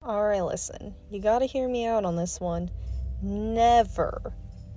Alright, listen, you gotta hear me out on this one. Never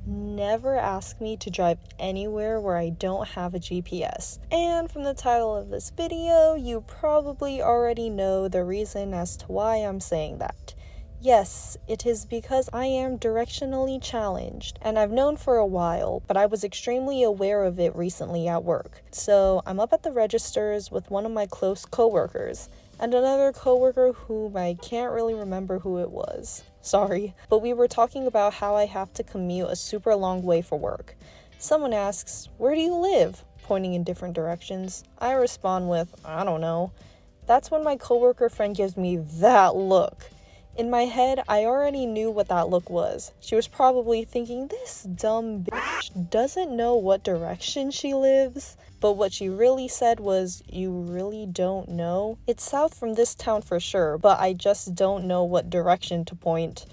ask me to drive anywhere where I don't have a GPS. And from the title of this video, you probably already know the reason as to why I'm saying that. Yes, it is because I am directionally challenged, and I've known for a while, but I was extremely aware of it recently at work. So I'm up at the registers with one of my close coworkers, and another coworker whom I can't really remember who it was. Sorry. But we were talking about how I have to commute a super long way for work. Someone asks, "Where do you live?" pointing in different directions. I respond with, "I don't know." That's when my coworker friend gives me that look. In my head, I already knew what that look was. She was probably thinking, this dumb bitch doesn't know what direction she lives. But what she really said was, "You really don't know? It's south from this town for sure, but I just don't know what direction to point."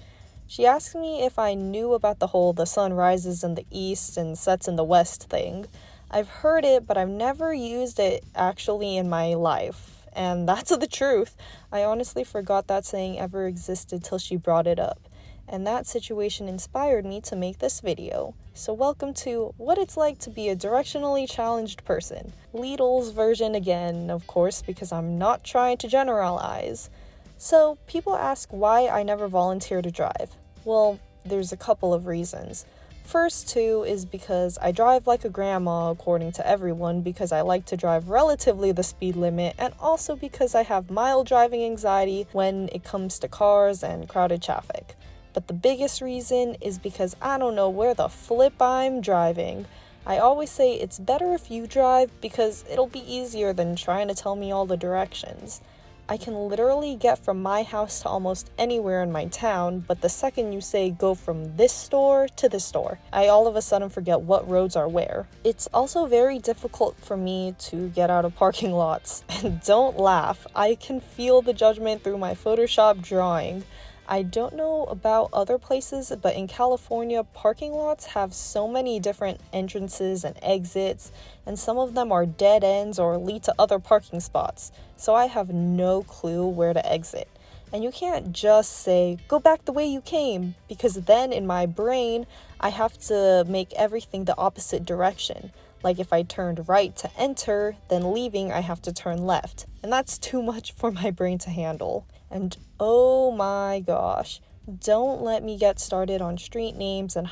She asked me if I knew about the whole "the sun rises in the east and sets in the west" thing. I've heard it, but I've never used it actually in my life. And that's the truth. I honestly forgot that saying ever existed till she brought it up. And that situation inspired me to make this video. So welcome to what it's like to be a directionally challenged person. Leedles version again, of course, because I'm not trying to generalize. So people ask why I never volunteer to drive. Well, there's a couple of reasons. First two is because I drive like a grandma according to everyone, because I like to drive relatively the speed limit, and also because I have mild driving anxiety when it comes to cars and crowded traffic. But the biggest reason is because I don't know where the flip I'm driving. I always say it's better if you drive because it'll be easier than trying to tell me all the directions. I can literally get from my house to almost anywhere in my town, but the second you say go from this store to this store, I all of a sudden forget what roads are where. It's also very difficult for me to get out of parking lots. And don't laugh, I can feel the judgment through my Photoshop drawing. I don't know about other places, but in California, parking lots have so many different entrances and exits, and some of them are dead ends or lead to other parking spots, so I have no clue where to exit. And you can't just say, "Go back the way you came," because then in my brain, I have to make everything the opposite direction. Like if I turned right to enter, then leaving I have to turn left. And that's too much for my brain to handle. And oh my gosh, don't let me get started on street names and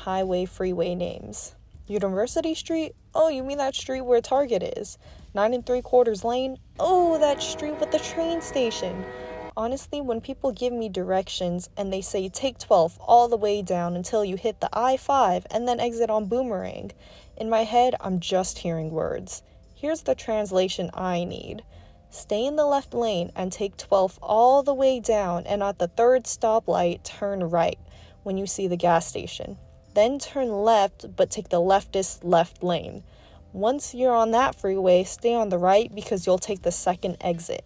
freeway names. University Street? Oh, you mean that street where Target is? 9 3/4 lane? Oh, that street with the train station. Honestly, when people give me directions and they say take 12 all the way down until you hit the I-5 and then exit on Boomerang, in my head, I'm just hearing words. Here's the translation I need. Stay in the left lane and take 12 all the way down, and at the third stoplight, turn right when you see the gas station. Then turn left, but take the leftist left lane. Once you're on that freeway, stay on the right because you'll take the second exit.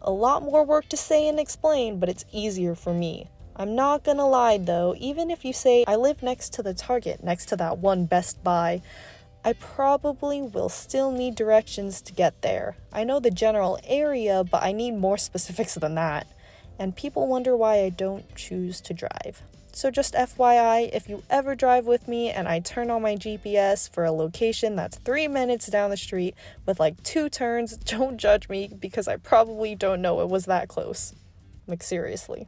A lot more work to say and explain, but it's easier for me. I'm not gonna lie though, even if you say I live next to the Target, next to that one Best Buy, I probably will still need directions to get there. I know the general area, but I need more specifics than that. And people wonder why I don't choose to drive. So just FYI, if you ever drive with me and I turn on my GPS for a location that's 3 minutes down the street with like 2 turns, don't judge me because I probably don't know it was that close. Like seriously.